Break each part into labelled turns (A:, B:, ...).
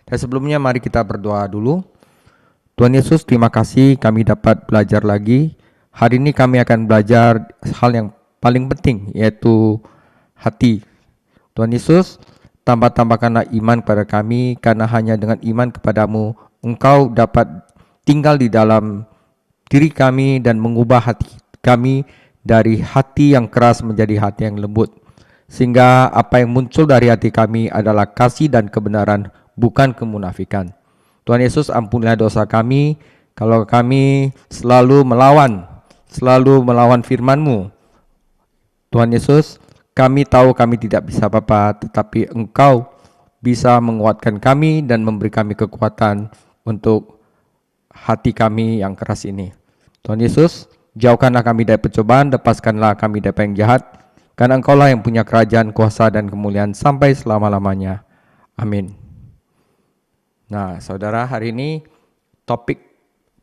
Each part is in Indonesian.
A: Dan sebelumnya mari kita berdoa dulu. Tuhan Yesus, terima kasih kami dapat belajar lagi. Hari ini kami akan belajar hal yang paling penting, yaitu hati. Tuhan Yesus, tambahkanlah iman kepada kami, karena hanya dengan iman kepadamu, Engkau dapat tinggal di dalam diri kami dan mengubah hati kami dari hati yang keras menjadi hati yang lembut. Sehingga apa yang muncul dari hati kami adalah kasih dan kebenaran, bukan kemunafikan. Tuhan Yesus, ampunilah dosa kami kalau kami selalu melawan firman-Mu. Tuhan Yesus, kami tahu kami tidak bisa apa-apa, tetapi Engkau bisa menguatkan kami dan memberi kami kekuatan untuk hati kami yang keras ini. Tuhan Yesus, jauhkanlah kami dari pencobaan, lepaskanlah kami dari yang jahat, karena Engkaulah yang punya kerajaan, kuasa, dan kemuliaan sampai selama-lamanya. Amin. Nah, saudara, hari ini topik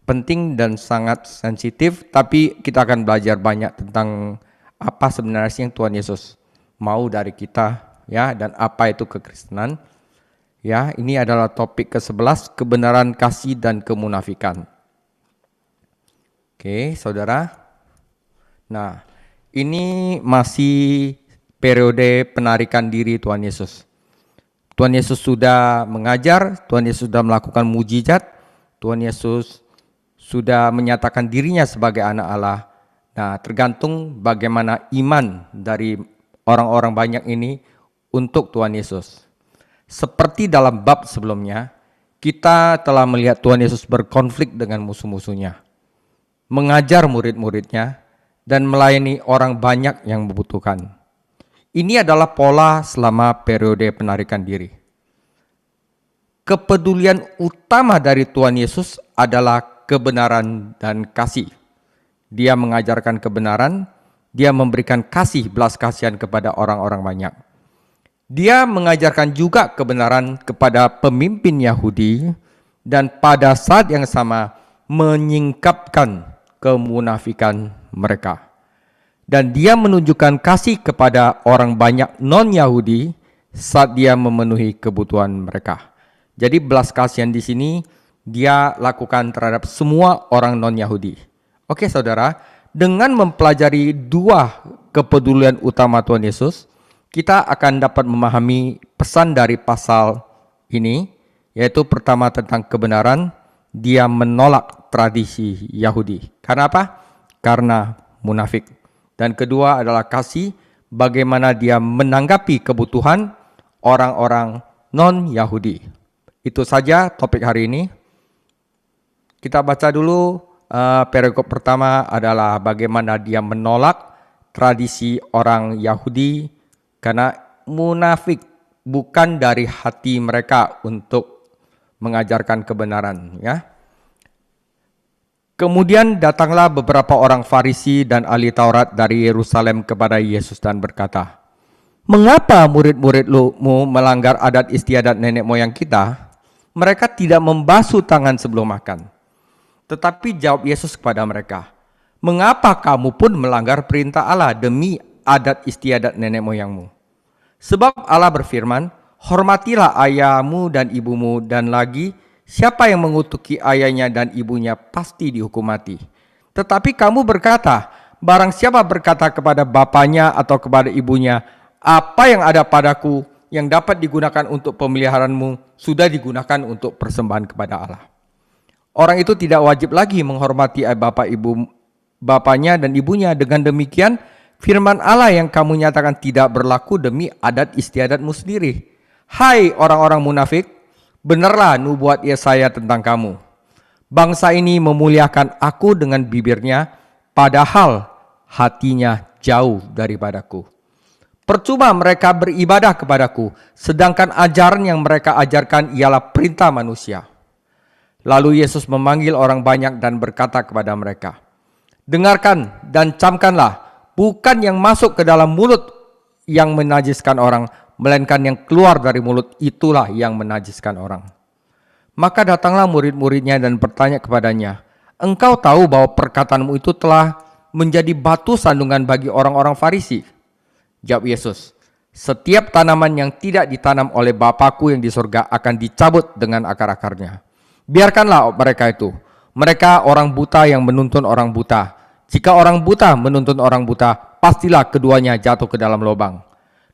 A: penting dan sangat sensitif, tapi kita akan belajar banyak tentang apa sebenarnya yang Tuhan Yesus mau dari kita, ya, dan apa itu kekristenan. Ya, ini adalah topik ke-11, kebenaran, kasih, dan kemunafikan. Oke, saudara. Nah, ini masih periode penarikan diri Tuhan Yesus. Tuhan Yesus sudah mengajar, Tuhan Yesus sudah melakukan mujizat, Tuhan Yesus sudah menyatakan dirinya sebagai anak Allah. Nah, tergantung bagaimana iman dari orang-orang banyak ini untuk Tuhan Yesus. Seperti dalam bab sebelumnya, kita telah melihat Tuhan Yesus berkonflik dengan musuh-musuhnya, mengajar murid-muridnya, dan melayani orang banyak yang membutuhkan. Ini adalah pola selama periode penarikan diri. Kepedulian utama dari Tuhan Yesus adalah kebenaran dan kasih. Dia mengajarkan kebenaran, dia memberikan kasih, belas kasihan kepada orang-orang banyak. Dia mengajarkan juga kebenaran kepada pemimpin Yahudi, dan pada saat yang sama menyingkapkan kemunafikan mereka. Dan dia menunjukkan kasih kepada orang banyak non-Yahudi saat dia memenuhi kebutuhan mereka. Jadi belas kasihan di sini dia lakukan terhadap semua orang non-Yahudi. Oke saudara, dengan mempelajari dua kepedulian utama Tuhan Yesus, kita akan dapat memahami pesan dari pasal ini, yaitu pertama tentang kebenaran, dia menolak tradisi Yahudi. Karena apa? Karena munafik. Dan kedua adalah kasih, bagaimana dia menanggapi kebutuhan orang-orang non-Yahudi. Itu saja topik hari ini. Kita baca dulu perikop pertama adalah bagaimana dia menolak tradisi orang Yahudi karena munafik, bukan dari hati mereka untuk mengajarkan kebenaran, ya. Kemudian datanglah beberapa orang Farisi dan ahli Taurat dari Yerusalem kepada Yesus dan berkata, "Mengapa murid-muridmu melanggar adat istiadat nenek moyang kita? Mereka tidak membasuh tangan sebelum makan." Tetapi jawab Yesus kepada mereka, "Mengapa kamu pun melanggar perintah Allah demi adat istiadat nenek moyangmu? Sebab Allah berfirman, hormatilah ayahmu dan ibumu, dan lagi, siapa yang mengutuki ayahnya dan ibunya pasti dihukum mati. Tetapi kamu berkata, barang siapa berkata kepada bapaknya atau kepada ibunya, apa yang ada padaku yang dapat digunakan untuk pemeliharaanmu, sudah digunakan untuk persembahan kepada Allah. Orang itu tidak wajib lagi menghormati bapaknya dan ibunya. Dengan demikian, firman Allah yang kamu nyatakan tidak berlaku demi adat istiadatmu sendiri. Hai orang-orang munafik, benarlah nubuat Yesaya tentang kamu. Bangsa ini memuliakan aku dengan bibirnya, padahal hatinya jauh daripadaku. Percuma mereka beribadah kepadaku, sedangkan ajaran yang mereka ajarkan ialah perintah manusia." Lalu Yesus memanggil orang banyak dan berkata kepada mereka, "Dengarkan dan camkanlah, bukan yang masuk ke dalam mulut yang menajiskan orang, melainkan yang keluar dari mulut itulah yang menajiskan orang." Maka datanglah murid-muridnya dan bertanya kepadanya, "Engkau tahu bahwa perkataanmu itu telah menjadi batu sandungan bagi orang-orang Farisi?" Jawab Yesus, Setiap tanaman yang tidak ditanam oleh Bapakku yang di surga akan dicabut dengan akar-akarnya. Biarkanlah mereka itu. Mereka orang buta yang menuntun orang buta. Jika orang buta menuntun orang buta, pastilah keduanya jatuh ke dalam lubang.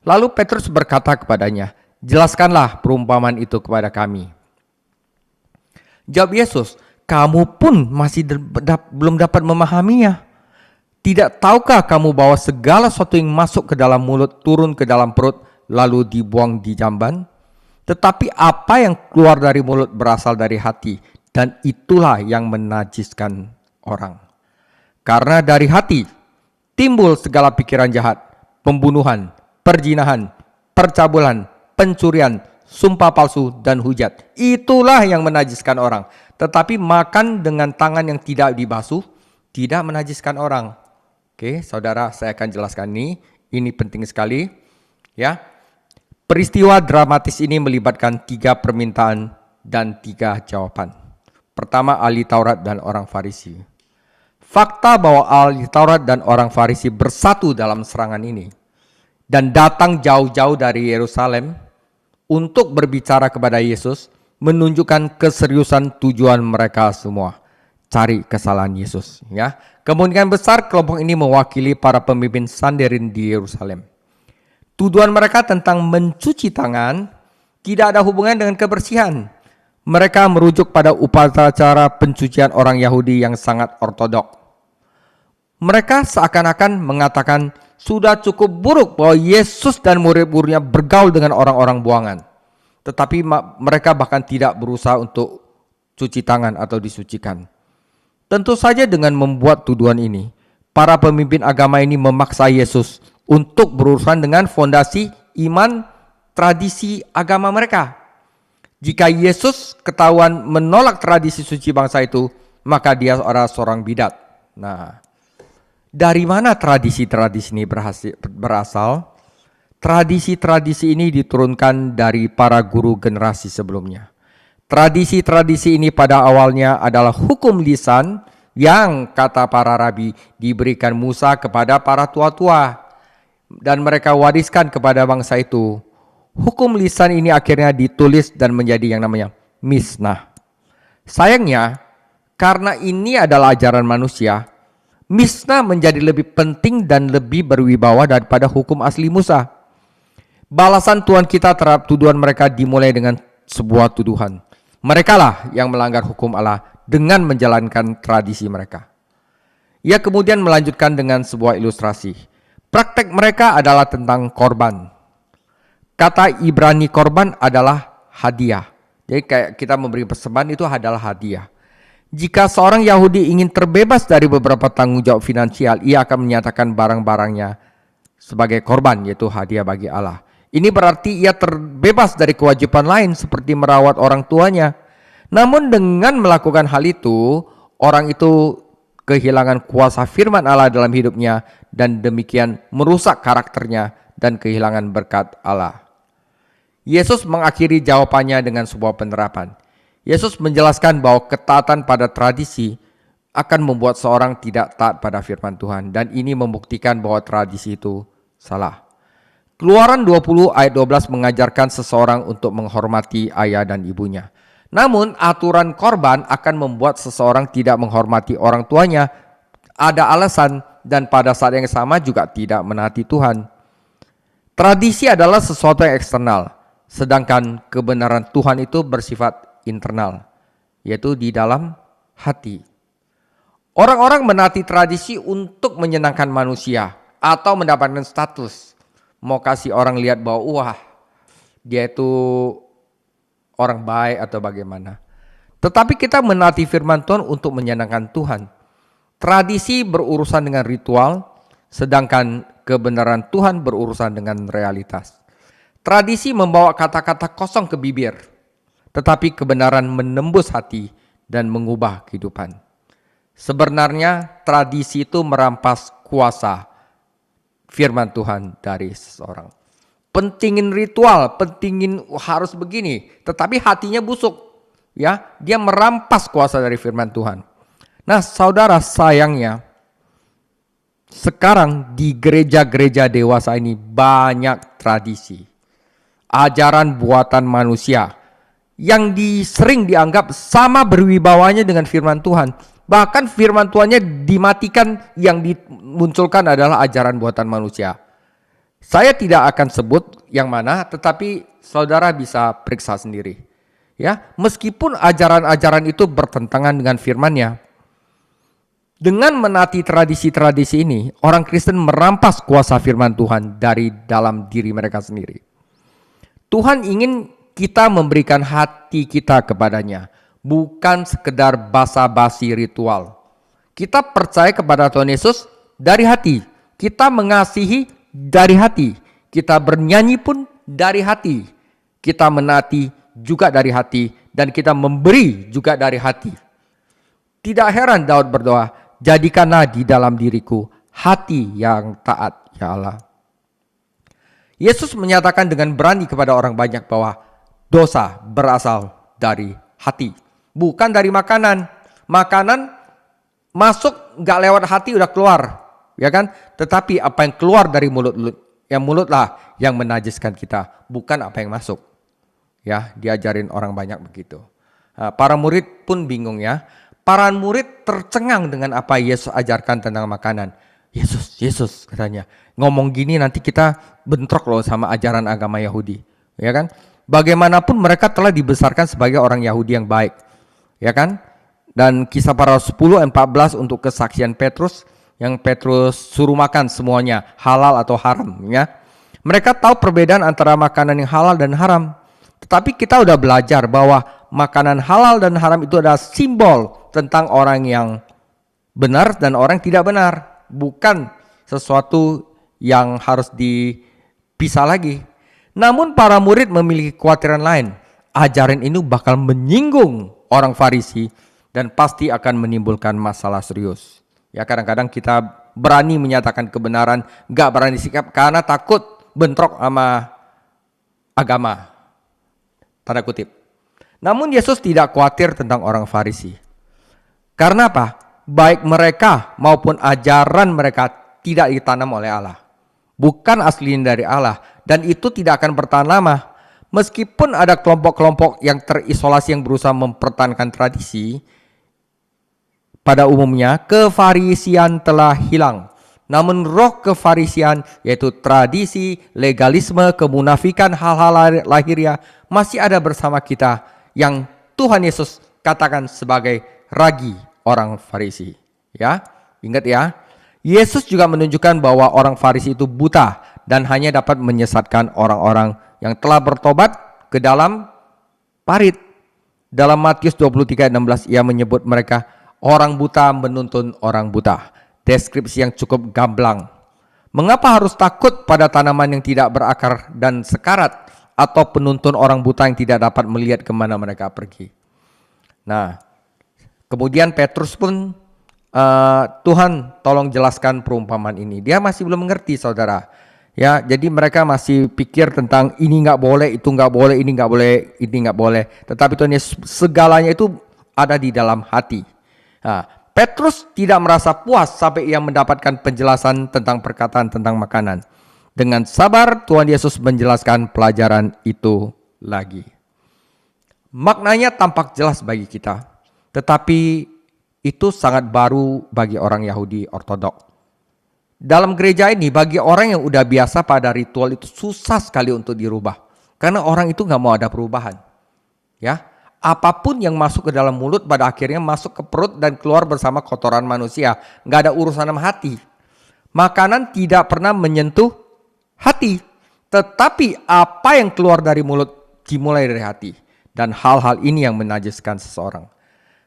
A: Lalu Petrus berkata kepadanya, jelaskanlah perumpamaan itu kepada kami. Jawab Yesus, kamu pun masih belum dapat memahaminya. Tidak tahukah kamu bahwa segala sesuatu yang masuk ke dalam mulut turun ke dalam perut lalu dibuang di jamban? Tetapi apa yang keluar dari mulut berasal dari hati, dan itulah yang menajiskan orang. Karena dari hati timbul segala pikiran jahat, pembunuhan, perzinahan, percabulan, pencurian, sumpah palsu, dan hujat. Itulah yang menajiskan orang. Tetapi makan dengan tangan yang tidak dibasuh tidak menajiskan orang. Oke, saudara, saya akan jelaskan ini. Ini penting sekali. Ya, peristiwa dramatis ini melibatkan 3 permintaan dan 3 jawaban. Pertama, ahli Taurat dan orang Farisi. Fakta bahwa ahli Taurat dan orang Farisi bersatu dalam serangan ini dan datang jauh-jauh dari Yerusalem untuk berbicara kepada Yesus menunjukkan keseriusan tujuan mereka semua. Cari kesalahan Yesus. Ya, kemungkinan besar kelompok ini mewakili para pemimpin Sanhedrin di Yerusalem. Tuduhan mereka tentang mencuci tangan tidak ada hubungan dengan kebersihan. Mereka merujuk pada upacara pencucian orang Yahudi yang sangat ortodok. Mereka seakan-akan mengatakan sudah cukup buruk bahwa Yesus dan murid-muridnya bergaul dengan orang-orang buangan. Tetapi mereka bahkan tidak berusaha untuk cuci tangan atau disucikan. Tentu saja dengan membuat tuduhan ini, para pemimpin agama ini memaksa Yesus untuk berurusan dengan fondasi iman tradisi agama mereka. Jika Yesus ketahuan menolak tradisi suci bangsa itu, maka dia seorang bidat. Nah, dari mana tradisi-tradisi ini berasal? Tradisi-tradisi ini diturunkan dari para guru generasi sebelumnya. Tradisi-tradisi ini pada awalnya adalah hukum lisan yang kata para rabi diberikan Musa kepada para tua-tua dan mereka wariskan kepada bangsa itu. Hukum lisan ini akhirnya ditulis dan menjadi yang namanya Mishnah. Sayangnya, karena ini adalah ajaran manusia, Mishnah menjadi lebih penting dan lebih berwibawa daripada hukum asli Musa. Balasan Tuhan kita terhadap tuduhan mereka dimulai dengan sebuah tuduhan. Mereka lah yang melanggar hukum Allah dengan menjalankan tradisi mereka. Ia kemudian melanjutkan dengan sebuah ilustrasi. Praktek mereka adalah tentang korban. Kata Ibrani korban adalah hadiah. Jadi kayak kita memberi persembahan itu adalah hadiah. Jika seorang Yahudi ingin terbebas dari beberapa tanggung jawab finansial, ia akan menyatakan barang-barangnya sebagai korban, yaitu hadiah bagi Allah. Ini berarti ia terbebas dari kewajiban lain seperti merawat orang tuanya. Namun dengan melakukan hal itu, orang itu kehilangan kuasa firman Allah dalam hidupnya dan demikian merusak karakternya dan kehilangan berkat Allah. Yesus mengakhiri jawabannya dengan sebuah penerapan. Yesus menjelaskan bahwa ketaatan pada tradisi akan membuat seorang tidak taat pada firman Tuhan dan ini membuktikan bahwa tradisi itu salah. Keluaran 20 ayat 12 mengajarkan seseorang untuk menghormati ayah dan ibunya. Namun aturan korban akan membuat seseorang tidak menghormati orang tuanya. Ada alasan dan pada saat yang sama juga tidak menaati Tuhan. Tradisi adalah sesuatu yang eksternal, sedangkan kebenaran Tuhan itu bersifat internal, yaitu di dalam hati. Orang-orang menaati tradisi untuk menyenangkan manusia atau mendapatkan status. Mau kasih orang lihat bahwa wah dia itu orang baik atau bagaimana. Tetapi kita menaati firman Tuhan untuk menyenangkan Tuhan. Tradisi berurusan dengan ritual, sedangkan kebenaran Tuhan berurusan dengan realitas. Tradisi membawa kata-kata kosong ke bibir, tetapi kebenaran menembus hati dan mengubah kehidupan. Sebenarnya tradisi itu merampas kuasa firman Tuhan dari seseorang. Pentingin ritual, pentingin harus begini, tetapi hatinya busuk. Ya, dia merampas kuasa dari firman Tuhan. Nah, saudara, sayangnya Sekarang di gereja-gereja dewasa ini banyak tradisi, ajaran buatan manusia yang sering dianggap sama berwibawanya dengan firman Tuhan. Bahkan firman Tuhannya dimatikan, yang dimunculkan adalah ajaran buatan manusia. Saya tidak akan sebut yang mana, tetapi saudara bisa periksa sendiri. Ya, meskipun ajaran-ajaran itu bertentangan dengan firman-Nya, dengan menaati tradisi-tradisi ini, orang Kristen merampas kuasa firman Tuhan dari dalam diri mereka sendiri. Tuhan ingin kita memberikan hati kita kepadanya, bukan sekedar basa-basi ritual. Kita percaya kepada Tuhan Yesus dari hati, kita mengasihi dari hati, kita bernyanyi pun dari hati, kita menaati juga dari hati, dan kita memberi juga dari hati. Tidak heran Daud berdoa, jadikanlah di dalam diriku hati yang taat, ya Allah. Yesus menyatakan dengan berani kepada orang banyak bahwa dosa berasal dari hati, bukan dari makanan. Makanan masuk gak lewat hati udah keluar, ya kan? Tetapi apa yang keluar dari mulutlah yang menajiskan kita, bukan apa yang masuk. Ya, diajarin orang banyak begitu. Nah, para murid pun bingung ya. Para murid tercengang dengan apa Yesus ajarkan tentang makanan. Yesus katanya, ngomong gini nanti kita bentrok loh sama ajaran agama Yahudi, ya kan? Bagaimanapun mereka telah dibesarkan sebagai orang Yahudi yang baik, ya kan? Dan Kisah Para Rasul 10:14 untuk kesaksian Petrus, yang Petrus suruh makan semuanya, halal atau haram, ya. Mereka tahu perbedaan antara makanan yang halal dan haram. Tetapi kita udah belajar bahwa makanan halal dan haram itu adalah simbol tentang orang yang benar dan orang yang tidak benar, bukan sesuatu yang harus dipisah lagi. Namun para murid memiliki kekhawatiran lain. Ajaran ini bakal menyinggung orang Farisi dan pasti akan menimbulkan masalah serius. Ya, kadang-kadang kita berani menyatakan kebenaran, gak berani sikap karena takut bentrok sama agama, tanda kutip. Namun Yesus tidak khawatir tentang orang Farisi. Karena apa? Baik mereka maupun ajaran mereka tidak ditanam oleh Allah, bukan aslinya dari Allah, dan itu tidak akan bertahan lama. Meskipun ada kelompok-kelompok yang terisolasi yang berusaha mempertahankan tradisi, pada umumnya kefarisian telah hilang. Namun roh kefarisian, yaitu tradisi, legalisme, kemunafikan, hal-hal lahiriah masih ada bersama kita, yang Tuhan Yesus katakan sebagai ragi orang Farisi. Ya, ingat ya. Yesus juga menunjukkan bahwa orang Farisi itu buta dan hanya dapat menyesatkan orang-orang yang telah bertobat ke dalam parit. Dalam Matius 23:16 ia menyebut mereka orang buta menuntun orang buta. Deskripsi yang cukup gamblang. Mengapa harus takut pada tanaman yang tidak berakar dan sekarat, atau penuntun orang buta yang tidak dapat melihat kemana mereka pergi? Nah, kemudian Petrus pun, Tuhan tolong jelaskan perumpamaan ini. Dia masih belum mengerti, saudara. Ya, jadi mereka masih pikir tentang ini nggak boleh, itu nggak boleh, ini nggak boleh, ini nggak boleh. Tetapi Tuhan Yesus, segalanya itu ada di dalam hati. Nah, Petrus tidak merasa puas sampai ia mendapatkan penjelasan tentang perkataan tentang makanan. Dengan sabar Tuhan Yesus menjelaskan pelajaran itu lagi. Maknanya tampak jelas bagi kita, tetapi itu sangat baru bagi orang Yahudi ortodok. Dalam gereja ini, bagi orang yang udah biasa pada ritual itu susah sekali untuk dirubah. Karena orang itu gak mau ada perubahan. Ya, apapun yang masuk ke dalam mulut pada akhirnya masuk ke perut dan keluar bersama kotoran manusia. Gak ada urusan sama hati. Makanan tidak pernah menyentuh hati. Tetapi apa yang keluar dari mulut dimulai dari hati. Dan hal-hal ini yang menajiskan seseorang.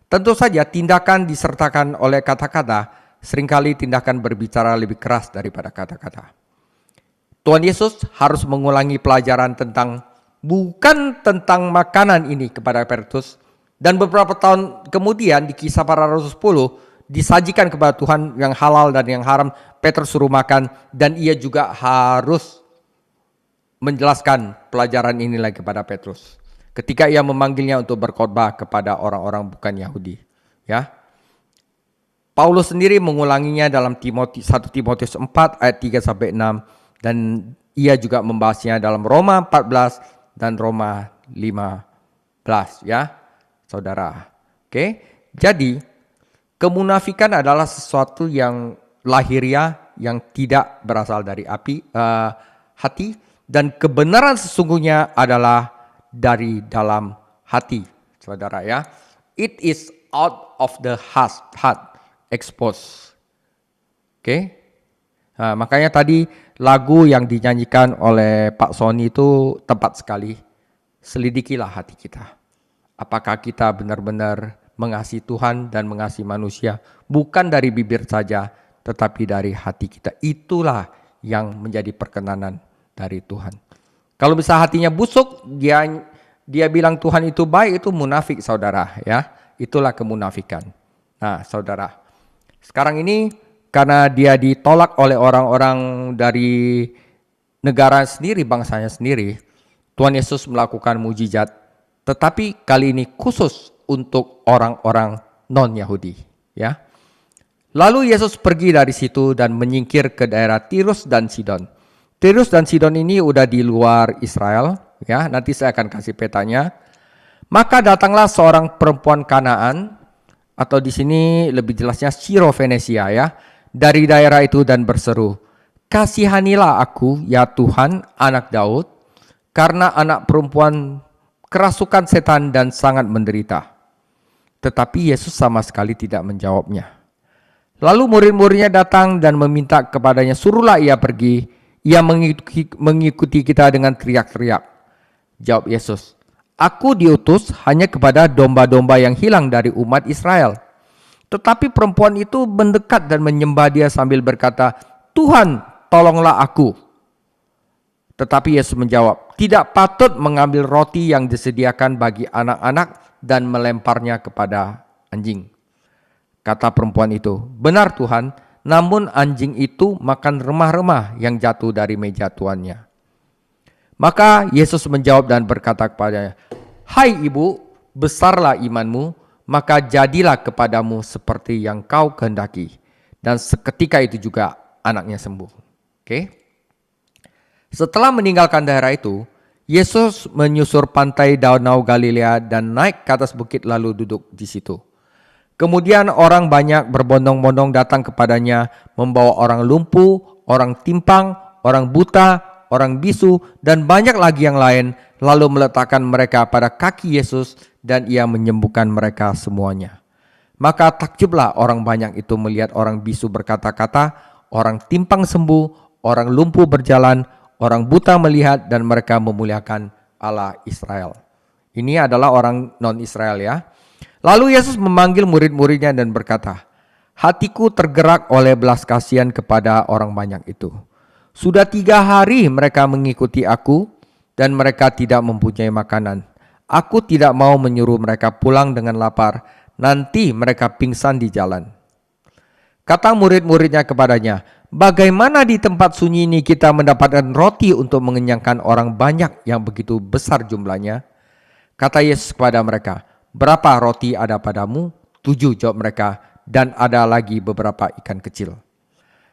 A: Tentu saja tindakan disertakan oleh kata-kata. Seringkali tindakan berbicara lebih keras daripada kata-kata. Tuhan Yesus harus mengulangi pelajaran bukan tentang makanan ini kepada Petrus. Dan beberapa tahun kemudian di Kisah Para Rasul 10 disajikan kepada Tuhan yang halal dan yang haram. Petrus suruh makan dan ia juga harus menjelaskan pelajaran ini lagi kepada Petrus. Ketika ia memanggilnya untuk berkhotbah kepada orang-orang bukan Yahudi. Ya. Paulus sendiri mengulanginya dalam 1 Timotius 4 ayat 3-6 dan ia juga membahasnya dalam Roma 14 dan Roma 15 ya, saudara. Oke, jadi kemunafikan adalah sesuatu yang lahiriah yang tidak berasal dari hati, dan kebenaran sesungguhnya adalah dari dalam hati, saudara ya. It is out of the heart exposed. Oke. Nah, makanya tadi lagu yang dinyanyikan oleh Pak Sony itu tepat sekali. Selidikilah hati kita. Apakah kita benar-benar mengasihi Tuhan dan mengasihi manusia, bukan dari bibir saja, tetapi dari hati kita. Itulah yang menjadi perkenanan dari Tuhan. Kalau bisa hatinya busuk, dia bilang Tuhan itu baik, itu munafik, saudara ya. Itulah kemunafikan. Nah, saudara, sekarang ini karena dia ditolak oleh orang-orang dari negara sendiri, bangsanya sendiri, Tuhan Yesus melakukan mujizat, tetapi kali ini khusus untuk orang-orang non-Yahudi, ya. Lalu Yesus pergi dari situ dan menyingkir ke daerah Tirus dan Sidon. Tirus dan Sidon ini udah di luar Israel, ya. Nanti saya akan kasih petanya. Maka datanglah seorang perempuan Kanaan, atau di sini lebih jelasnya Syro Venesia ya, dari daerah itu dan berseru, "Kasihanilah aku ya Tuhan, anak Daud, karena anak perempuan kerasukan setan dan sangat menderita." Tetapi Yesus sama sekali tidak menjawabnya. Lalu murid-muridnya datang dan meminta kepadanya, "Suruhlah ia pergi, ia mengikuti kita dengan teriak-teriak." Jawab Yesus, "Aku diutus hanya kepada domba-domba yang hilang dari umat Israel." Tetapi perempuan itu mendekat dan menyembah dia sambil berkata, "Tuhan, tolonglah aku." Tetapi Yesus menjawab, "Tidak patut mengambil roti yang disediakan bagi anak-anak dan melemparnya kepada anjing." Kata perempuan itu, "Benar Tuhan, namun anjing itu makan remah-remah yang jatuh dari meja tuannya." Maka Yesus menjawab dan berkata kepadanya, "Hai ibu, besarlah imanmu, maka jadilah kepadamu seperti yang kau kehendaki." Dan seketika itu juga anaknya sembuh. Oke. Setelah meninggalkan daerah itu, Yesus menyusur pantai Danau Galilea dan naik ke atas bukit lalu duduk di situ. Kemudian orang banyak berbondong-bondong datang kepadanya, membawa orang lumpuh, orang timpang, orang buta, orang bisu, dan banyak lagi yang lain, lalu meletakkan mereka pada kaki Yesus dan ia menyembuhkan mereka semuanya. Maka takjublah orang banyak itu melihat orang bisu berkata-kata, orang timpang sembuh, orang lumpuh berjalan, orang buta melihat, dan mereka memuliakan Allah Israel. Ini adalah orang non-Israel ya. Lalu Yesus memanggil murid-muridnya dan berkata, "Hatiku tergerak oleh belas kasihan kepada orang banyak itu. Sudah 3 hari mereka mengikuti aku dan mereka tidak mempunyai makanan. Aku tidak mau menyuruh mereka pulang dengan lapar, nanti mereka pingsan di jalan." Kata murid-muridnya kepadanya, "Bagaimana di tempat sunyi ini kita mendapatkan roti untuk mengenyangkan orang banyak yang begitu besar jumlahnya?" Kata Yesus kepada mereka, "Berapa roti ada padamu?" 7, jawab mereka, "dan ada lagi beberapa ikan kecil."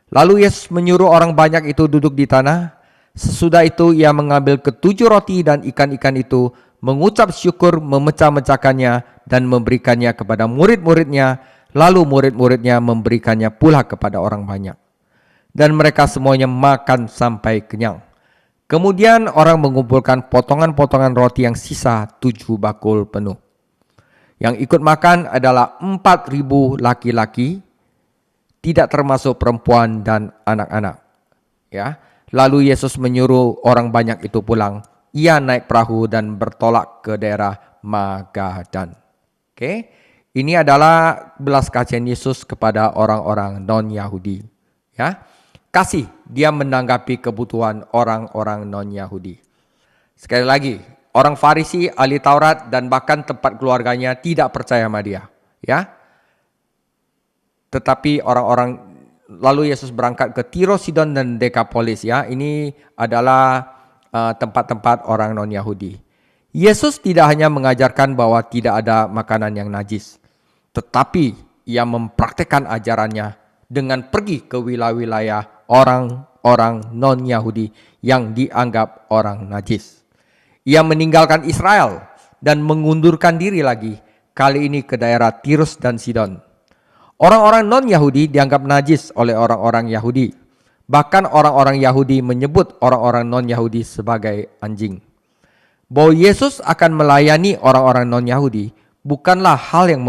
A: Lalu Yesus menyuruh orang banyak itu duduk di tanah. Sesudah itu ia mengambil ke-7 roti dan ikan-ikan itu, mengucap syukur, memecah-mecahkannya dan memberikannya kepada murid-muridnya. Lalu murid-muridnya memberikannya pula kepada orang banyak. Dan mereka semuanya makan sampai kenyang. Kemudian orang mengumpulkan potongan-potongan roti yang sisa 7 bakul penuh. Yang ikut makan adalah 4.000 laki-laki, tidak termasuk perempuan dan anak-anak. Ya. Lalu Yesus menyuruh orang banyak itu pulang. Ia naik perahu dan bertolak ke daerah Magadan. Oke. Ini adalah belas kasihan Yesus kepada orang-orang non-Yahudi. Ya. Kasih, dia menanggapi kebutuhan orang-orang non-Yahudi. Sekali lagi, orang Farisi, ahli Taurat, dan bahkan tempat keluarganya tidak percaya sama dia. Ya. Tetapi orang-orang, lalu Yesus berangkat ke Tiro, Sidon, dan Dekapolis. Ya. Ini adalah tempat-tempat orang non-Yahudi. Yesus tidak hanya mengajarkan bahwa tidak ada makanan yang najis. Tetapi ia mempraktekkan ajarannya dengan pergi ke wilayah-wilayah orang-orang non-Yahudi yang dianggap orang najis. Ia meninggalkan Israel dan mengundurkan diri lagi, kali ini ke daerah Tirus dan Sidon. Orang-orang non-Yahudi dianggap najis oleh orang-orang Yahudi. Bahkan orang-orang Yahudi menyebut orang-orang non-Yahudi sebagai anjing. Bahwa Yesus akan melayani orang-orang non-Yahudi bukanlah hal yang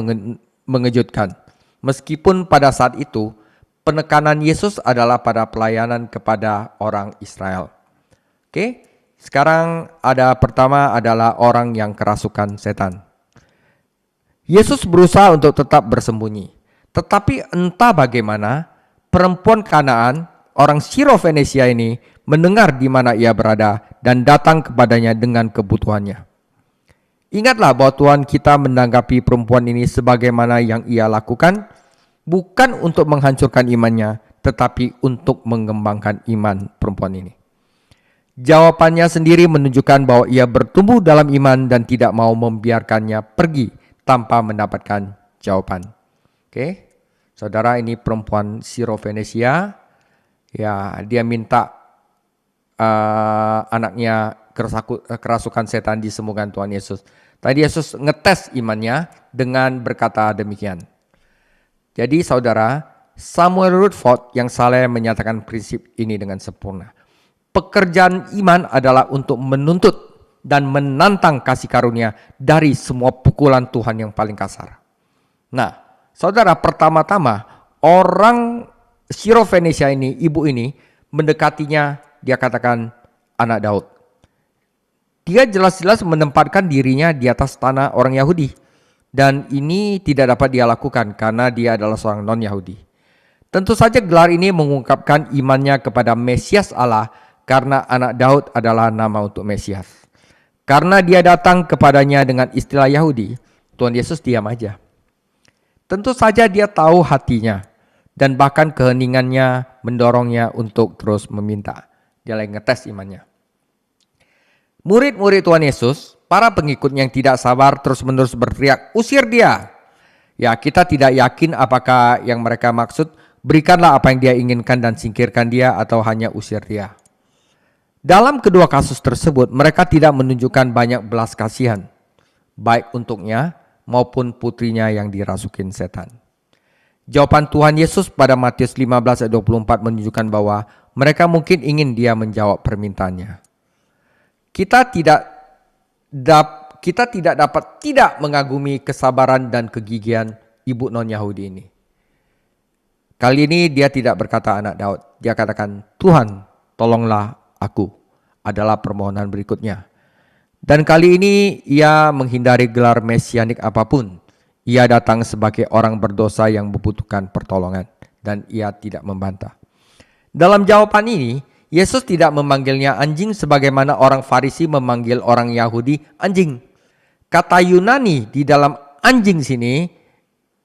A: mengejutkan. Meskipun pada saat itu penekanan Yesus adalah pada pelayanan kepada orang Israel. Oke, sekarang pertama adalah orang yang kerasukan setan. Yesus berusaha untuk tetap bersembunyi. Tetapi entah bagaimana perempuan Kanaan, orang Sirofenisia ini mendengar di mana ia berada dan datang kepadanya dengan kebutuhannya. Ingatlah bahwa Tuhan kita menanggapi perempuan ini sebagaimana yang ia lakukan, bukan untuk menghancurkan imannya, tetapi untuk mengembangkan iman perempuan ini. Jawabannya sendiri menunjukkan bahwa ia bertumbuh dalam iman dan tidak mau membiarkannya pergi tanpa mendapatkan jawaban. Oke, saudara, ini perempuan Sirofenisia. Ya, dia minta anaknya kerasukan setan disembuhkan Tuhan Yesus. Tadi Yesus ngetes imannya dengan berkata demikian. Jadi saudara, Samuel Rutherford yang saleh menyatakan prinsip ini dengan sempurna. Pekerjaan iman adalah untuk menuntut dan menantang kasih karunia dari semua pukulan Tuhan yang paling kasar. Nah, saudara, pertama-tama orang Sirofenisia ini, ibu ini mendekatinya, dia katakan anak Daud. Dia jelas-jelas menempatkan dirinya di atas tanah orang Yahudi. Dan ini tidak dapat dia lakukan karena dia adalah seorang non-Yahudi. Tentu saja gelar ini mengungkapkan imannya kepada Mesias Allah karena anak Daud adalah nama untuk Mesias. Karena dia datang kepadanya dengan istilah Yahudi, Tuhan Yesus diam aja. Tentu saja dia tahu hatinya dan bahkan keheningannya mendorongnya untuk terus meminta. Dia lagi ngetes imannya. Murid-murid Tuhan Yesus, para pengikutnya yang tidak sabar terus-menerus berteriak, "Usir dia!" Ya, kita tidak yakin apakah yang mereka maksud, berikanlah apa yang dia inginkan dan singkirkan dia, atau hanya usir dia. Dalam kedua kasus tersebut, mereka tidak menunjukkan banyak belas kasihan, baik untuknya maupun putrinya yang dirasukin setan. Jawaban Tuhan Yesus pada Matius 15 ayat 24 menunjukkan bahwa mereka mungkin ingin dia menjawab permintaannya. Kita tidak dapat tidak mengagumi kesabaran dan kegigihan ibu non-Yahudi ini. Kali ini dia tidak berkata anak Daud. Dia katakan, "Tuhan, tolonglah aku," adalah permohonan berikutnya. Dan kali ini ia menghindari gelar mesianik apapun. Ia datang sebagai orang berdosa yang membutuhkan pertolongan. Dan ia tidak membantah. Dalam jawaban ini, Yesus tidak memanggilnya anjing sebagaimana orang Farisi memanggil orang Yahudi anjing. Kata Yunani di dalam anjing sini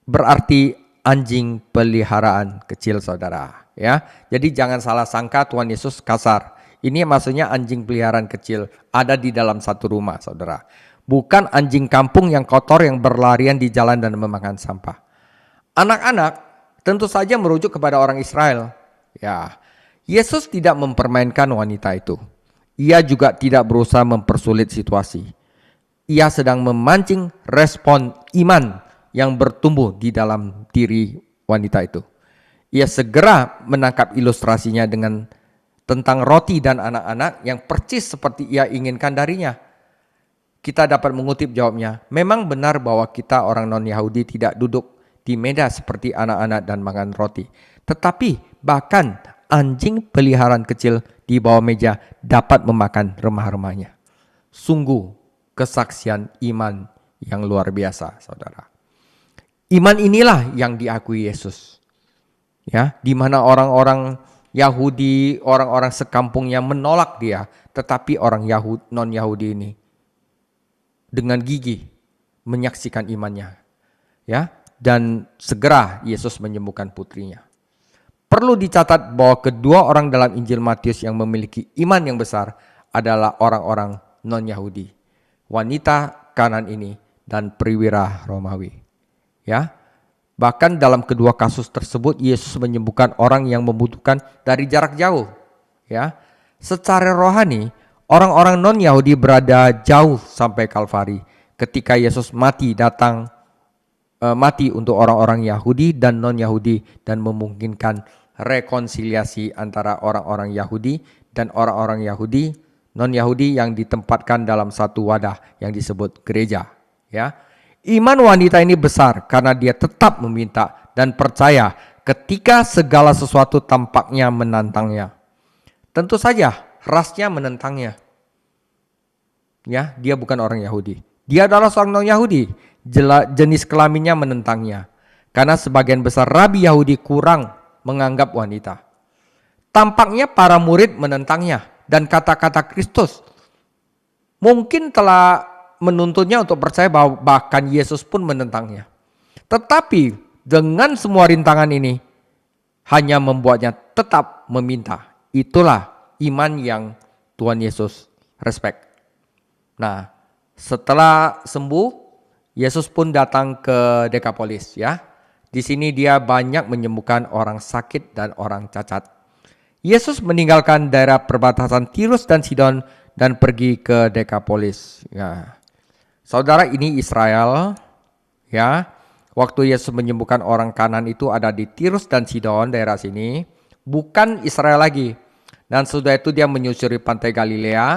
A: berarti anjing peliharaan kecil, saudara. Ya, jadi jangan salah sangka Tuhan Yesus kasar. Ini maksudnya anjing peliharaan kecil ada di dalam satu rumah, saudara. Bukan anjing kampung yang kotor yang berlarian di jalan dan memakan sampah. Anak-anak tentu saja merujuk kepada orang Israel. Ya, Yesus tidak mempermainkan wanita itu. Ia juga tidak berusaha mempersulit situasi. Ia sedang memancing respon iman yang bertumbuh di dalam diri wanita itu. Ia segera menangkap ilustrasinya tentang roti dan anak-anak yang persis seperti ia inginkan darinya. Kita dapat mengutip jawabnya, "Memang benar bahwa kita orang non-Yahudi tidak duduk di meja seperti anak-anak dan makan roti. Tetapi bahkan anjing peliharaan kecil di bawah meja dapat memakan remah-remahnya." Sungguh kesaksian iman yang luar biasa, saudara. Iman inilah yang diakui Yesus. Ya, di mana orang-orang Yahudi, orang-orang sekampungnya menolak dia, tetapi orang non-Yahudi ini dengan gigih menyaksikan imannya. Ya, dan segera Yesus menyembuhkan putrinya. Perlu dicatat bahwa kedua orang dalam Injil Matius yang memiliki iman yang besar adalah orang-orang non-Yahudi. Wanita Kanaan ini dan perwira Romawi. Ya, Bahkan dalam kedua kasus tersebut Yesus menyembuhkan orang yang membutuhkan dari jarak jauh. Ya, secara rohani orang-orang non-Yahudi berada jauh sampai Kalvari ketika Yesus mati untuk orang-orang Yahudi dan non-Yahudi dan memungkinkan rekonsiliasi antara orang-orang Yahudi dan orang-orang Yahudi non-Yahudi yang ditempatkan dalam satu wadah yang disebut gereja. Ya, iman wanita ini besar karena dia tetap meminta dan percaya ketika segala sesuatu tampaknya menantangnya. Tentu saja rasnya menentangnya. Ya, dia bukan orang Yahudi. Dia adalah seorang non-Yahudi. Jenis kelaminnya menentangnya. Karena sebagian besar rabi Yahudi kurang menganggap wanita. Tampaknya para murid menentangnya dan kata-kata Kristus mungkin telah menuntutnya untuk percaya bahwa bahkan Yesus pun menentangnya. Tetapi dengan semua rintangan ini hanya membuatnya tetap meminta. Itulah iman yang Tuhan Yesus respect. Nah, setelah sembuh, Yesus pun datang ke Dekapolis, ya. Di sini dia banyak menyembuhkan orang sakit dan orang cacat. Yesus meninggalkan daerah perbatasan Tirus dan Sidon dan pergi ke Dekapolis. Ya. Saudara, ini Israel, ya. Waktu Yesus menyembuhkan orang Kanan itu ada di Tirus dan Sidon, daerah sini, bukan Israel lagi. Dan sudah itu dia menyusuri pantai Galilea.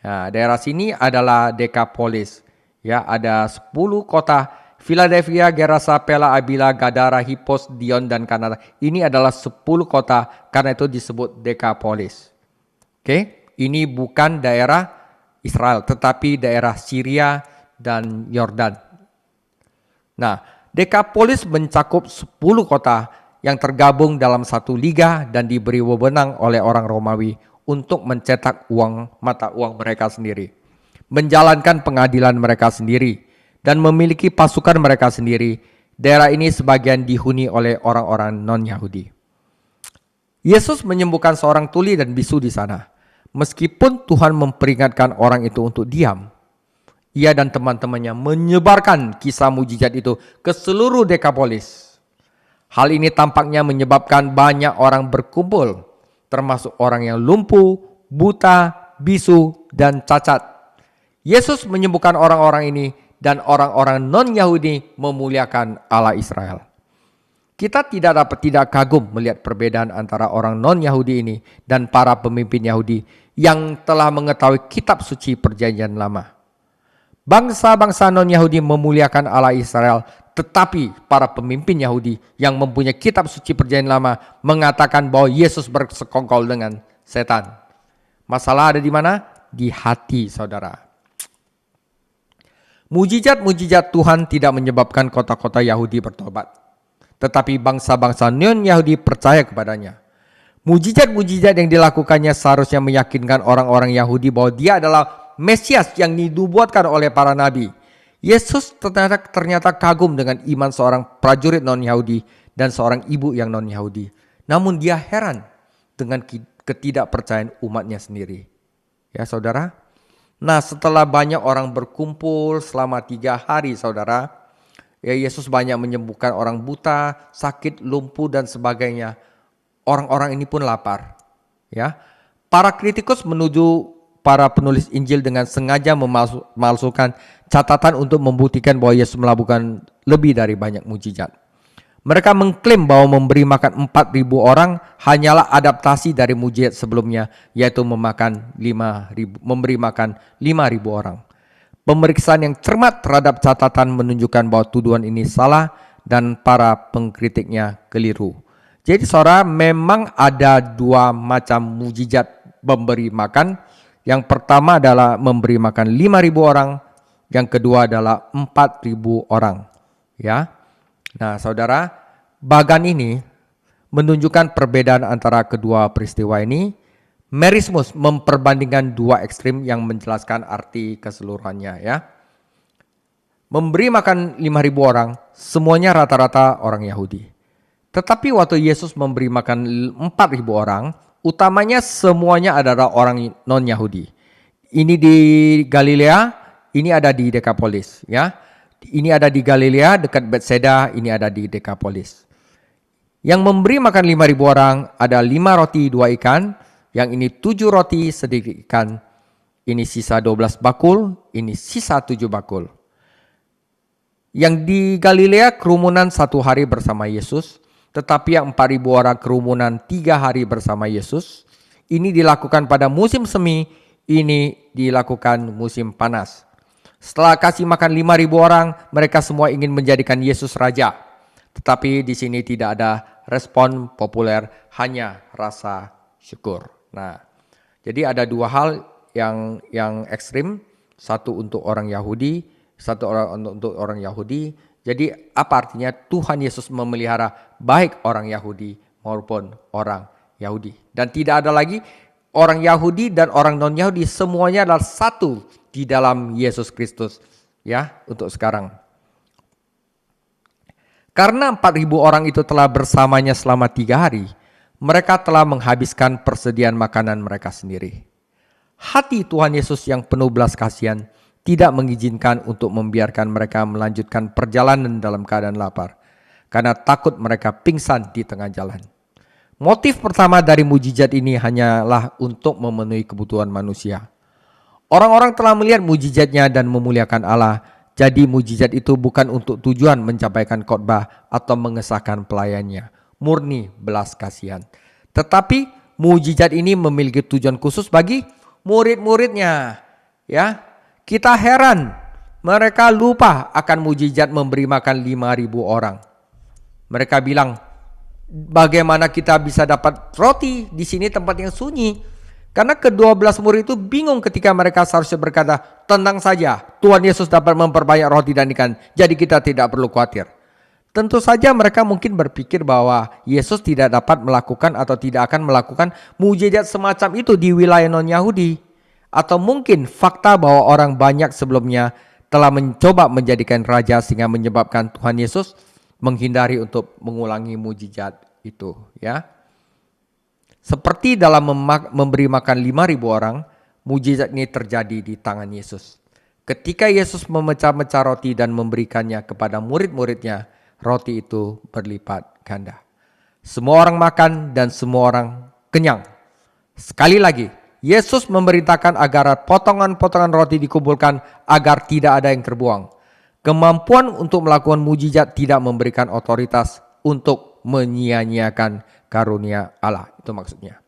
A: Nah, daerah sini adalah Dekapolis. Ya, ada 10 kota: Philadelphia, Gerasa, Pela, Abila, Gadara, Hippos, Dion, dan Kanada. Ini adalah 10 kota, karena itu disebut Dekapolis. Oke, ini bukan daerah Israel, tetapi daerah Syria dan Yordan. Nah, Dekapolis mencakup 10 kota yang tergabung dalam satu liga dan diberi wewenang oleh orang Romawi untuk mencetak mata uang mereka sendiri, menjalankan pengadilan mereka sendiri, dan memiliki pasukan mereka sendiri. Daerah ini sebagian dihuni oleh orang-orang non-Yahudi. Yesus menyembuhkan seorang tuli dan bisu di sana. Meskipun Tuhan memperingatkan orang itu untuk diam, ia dan teman-temannya menyebarkan kisah mujizat itu ke seluruh Dekapolis. Hal ini tampaknya menyebabkan banyak orang berkumpul, termasuk orang yang lumpuh, buta, bisu, dan cacat. Yesus menyembuhkan orang-orang ini dan orang-orang non-Yahudi memuliakan Allah Israel. Kita tidak dapat tidak kagum melihat perbedaan antara orang non-Yahudi ini dan para pemimpin Yahudi yang telah mengetahui kitab suci Perjanjian Lama. Bangsa-bangsa non-Yahudi memuliakan Allah Israel, tetapi para pemimpin Yahudi yang mempunyai kitab suci Perjanjian Lama mengatakan bahwa Yesus bersekongkol dengan setan. Masalah ada di mana? Di hati, saudara. Mujizat-mujizat Tuhan tidak menyebabkan kota-kota Yahudi bertobat, tetapi bangsa-bangsa non-Yahudi percaya kepadanya. Mujizat-mujizat yang dilakukannya seharusnya meyakinkan orang-orang Yahudi bahwa dia adalah Mesias yang dinubuatkan oleh para nabi. Yesus ternyata kagum dengan iman seorang prajurit non-Yahudi dan seorang ibu yang non-Yahudi. Namun dia heran dengan ketidakpercayaan umatnya sendiri. Ya, saudara. Nah, setelah banyak orang berkumpul selama 3 hari, saudara, ya, Yesus banyak menyembuhkan orang buta, sakit, lumpuh, dan sebagainya. Orang-orang ini pun lapar. Ya, para kritikus menuju para penulis Injil dengan sengaja memalsukan catatan untuk membuktikan bahwa Yesus melakukan lebih dari banyak mujizat. Mereka mengklaim bahwa memberi makan 4.000 orang hanyalah adaptasi dari mujizat sebelumnya, yaitu memberi makan 5.000 orang. Pemeriksaan yang cermat terhadap catatan menunjukkan bahwa tuduhan ini salah dan para pengkritiknya keliru. Jadi saudara, memang ada 2 macam mujizat memberi makan. Yang pertama adalah memberi makan 5.000 orang, yang kedua adalah 4.000 orang. Ya. Nah, saudara, bagan ini menunjukkan perbedaan antara kedua peristiwa ini. Merismus memperbandingkan 2 ekstrim yang menjelaskan arti keseluruhannya, ya. Memberi makan 5.000 orang, semuanya rata-rata orang Yahudi. Tetapi waktu Yesus memberi makan 4.000 orang, utamanya semuanya adalah orang non-Yahudi. Ini di Galilea, ini ada di Dekapolis, ya. Ini ada di Galilea dekat Bethsaida, ini ada di Dekapolis. Yang memberi makan 5.000 orang ada 5 roti 2 ikan, yang ini 7 roti sedikit ikan. Ini sisa 12 bakul, ini sisa 7 bakul. Yang di Galilea kerumunan 1 hari bersama Yesus, tetapi yang 4.000 orang kerumunan 3 hari bersama Yesus. Ini dilakukan pada musim semi, ini dilakukan musim panas. Setelah kasih makan 5.000 orang, mereka semua ingin menjadikan Yesus raja. Tetapi di sini tidak ada respon populer, hanya rasa syukur. Nah, jadi ada 2 hal yang ekstrim, satu untuk orang Yahudi, satu untuk orang Yahudi. Jadi apa artinya Tuhan Yesus memelihara baik orang Yahudi maupun orang Yahudi. Dan tidak ada lagi orang Yahudi dan orang non-Yahudi, semuanya adalah satu di dalam Yesus Kristus. Ya, untuk sekarang. Karena 4.000 orang itu telah bersamanya selama 3 hari, mereka telah menghabiskan persediaan makanan mereka sendiri. Hati Tuhan Yesus yang penuh belas kasihan tidak mengizinkan untuk membiarkan mereka melanjutkan perjalanan dalam keadaan lapar, karena takut mereka pingsan di tengah jalan. Motif pertama dari mujizat ini hanyalah untuk memenuhi kebutuhan manusia. Orang-orang telah melihat mujizatnya dan memuliakan Allah. Jadi mujizat itu bukan untuk tujuan mencapaikan khotbah atau mengesahkan pelayannya, murni belas kasihan. Tetapi mujizat ini memiliki tujuan khusus bagi murid-muridnya. Ya, kita heran mereka lupa akan mujizat memberi makan 5.000 orang. Mereka bilang, bagaimana kita bisa dapat roti di sini tempat yang sunyi? Karena ke-12 murid itu bingung ketika mereka seharusnya berkata, tenang saja, Tuhan Yesus dapat memperbanyak roti dan ikan, jadi kita tidak perlu khawatir. Tentu saja mereka mungkin berpikir bahwa Yesus tidak dapat melakukan atau tidak akan melakukan mujizat semacam itu di wilayah non-Yahudi. Atau mungkin fakta bahwa orang banyak sebelumnya telah mencoba menjadikan raja sehingga menyebabkan Tuhan Yesus menghindari untuk mengulangi mujizat itu. Ya. Seperti dalam memberi makan 5.000 orang, mujizat ini terjadi di tangan Yesus. Ketika Yesus memecah-mecah roti dan memberikannya kepada murid-muridnya, roti itu berlipat ganda. Semua orang makan dan semua orang kenyang. Sekali lagi, Yesus memerintahkan agar potongan-potongan roti dikumpulkan agar tidak ada yang terbuang. Kemampuan untuk melakukan mujizat tidak memberikan otoritas untuk menyia-nyiakan karunia Allah, itu maksudnya.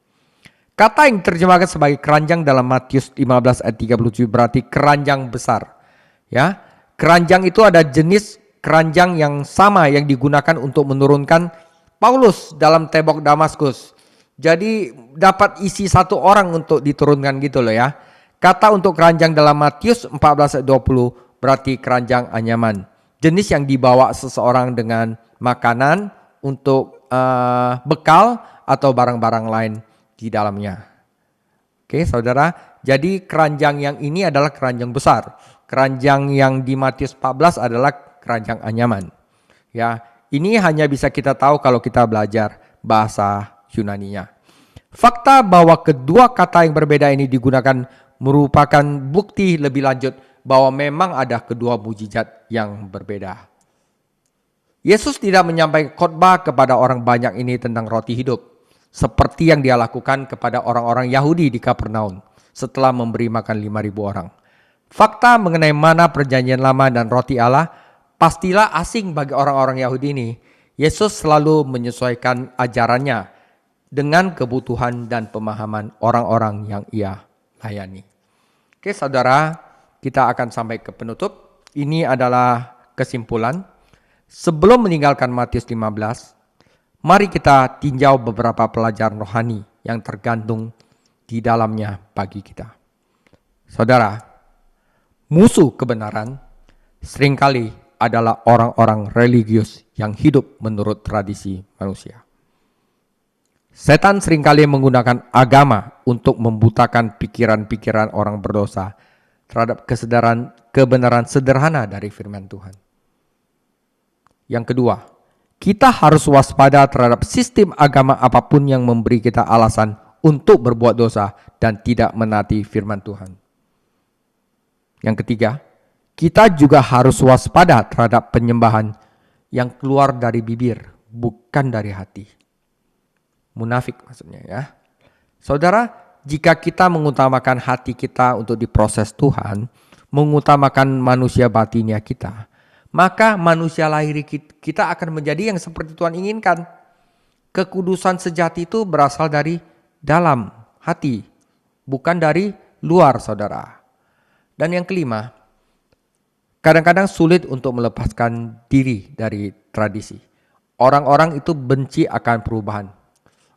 A: Kata yang diterjemahkan sebagai keranjang dalam Matius 15 ayat 37 berarti keranjang besar. Ya, keranjang itu ada jenis keranjang yang sama yang digunakan untuk menurunkan Paulus dalam tembok Damaskus. Jadi dapat isi 1 orang untuk diturunkan gitu loh ya. Kata untuk keranjang dalam Matius 14 ayat 20 berarti keranjang anyaman. Jenis yang dibawa seseorang dengan makanan untuk bekal atau barang-barang lain di dalamnya. Oke, saudara. Jadi keranjang yang ini adalah keranjang besar. Keranjang yang di Matius 14 adalah keranjang anyaman. Ya, ini hanya bisa kita tahu kalau kita belajar bahasa Yunaninya. Fakta bahwa kedua kata yang berbeda ini digunakan merupakan bukti lebih lanjut bahwa memang ada kedua mujizat yang berbeda. Yesus tidak menyampaikan khotbah kepada orang banyak ini tentang roti hidup, seperti yang dia lakukan kepada orang-orang Yahudi di Kapernaum setelah memberi makan 5.000 orang. Fakta mengenai mana perjanjian lama dan roti Allah pastilah asing bagi orang-orang Yahudi ini. Yesus selalu menyesuaikan ajarannya dengan kebutuhan dan pemahaman orang-orang yang ia layani. Oke saudara, kita akan sampai ke penutup. Ini adalah kesimpulan. Sebelum meninggalkan Matius 15, mari kita tinjau beberapa pelajaran rohani yang tergantung di dalamnya bagi kita. Saudara, musuh kebenaran seringkali adalah orang-orang religius yang hidup menurut tradisi manusia. Setan seringkali menggunakan agama untuk membutakan pikiran-pikiran orang berdosa terhadap kebenaran sederhana dari firman Tuhan. Yang kedua, kita harus waspada terhadap sistem agama apapun yang memberi kita alasan untuk berbuat dosa dan tidak menaati firman Tuhan. Yang ketiga, kita juga harus waspada terhadap penyembahan yang keluar dari bibir, bukan dari hati. Munafik maksudnya ya. Saudara, jika kita mengutamakan hati kita untuk diproses Tuhan, mengutamakan manusia batinnya kita, maka manusia lahir kita akan menjadi yang seperti Tuhan inginkan. Kekudusan sejati itu berasal dari dalam hati, bukan dari luar, saudara. Dan yang kelima, kadang-kadang sulit untuk melepaskan diri dari tradisi. Orang-orang itu benci akan perubahan.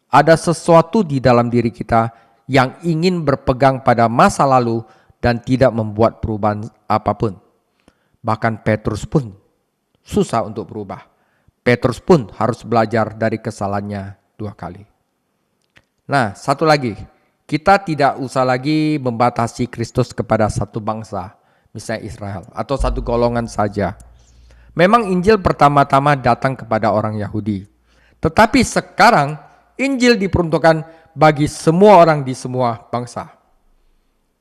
A: Ada sesuatu di dalam diri kita yang ingin berpegang pada masa lalu dan tidak membuat perubahan apapun. Bahkan Petrus pun susah untuk berubah. Petrus pun harus belajar dari kesalahannya 2 kali. Nah, satu lagi, kita tidak usah lagi membatasi Kristus kepada satu bangsa, misalnya Israel, atau satu golongan saja. Memang Injil pertama-tama datang kepada orang Yahudi. Tetapi sekarang Injil diperuntukkan bagi semua orang di semua bangsa.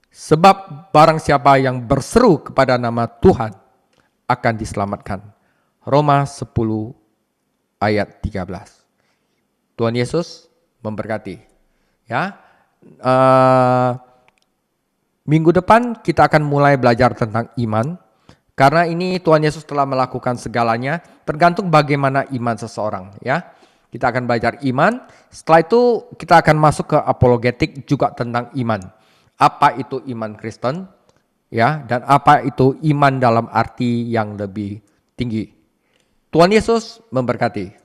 A: Sebab barang siapa yang berseru kepada nama Tuhan akan diselamatkan. Roma 10 ayat 13. Tuhan Yesus memberkati. Ya, minggu depan kita akan mulai belajar tentang iman. Karena ini Tuhan Yesus telah melakukan segalanya, tergantung bagaimana iman seseorang. Ya, kita akan belajar iman. Setelah itu kita akan masuk ke apologetik juga tentang iman. Apa itu iman Kristen? Ya, dan apa itu iman dalam arti yang lebih tinggi. Tuhan Yesus memberkati.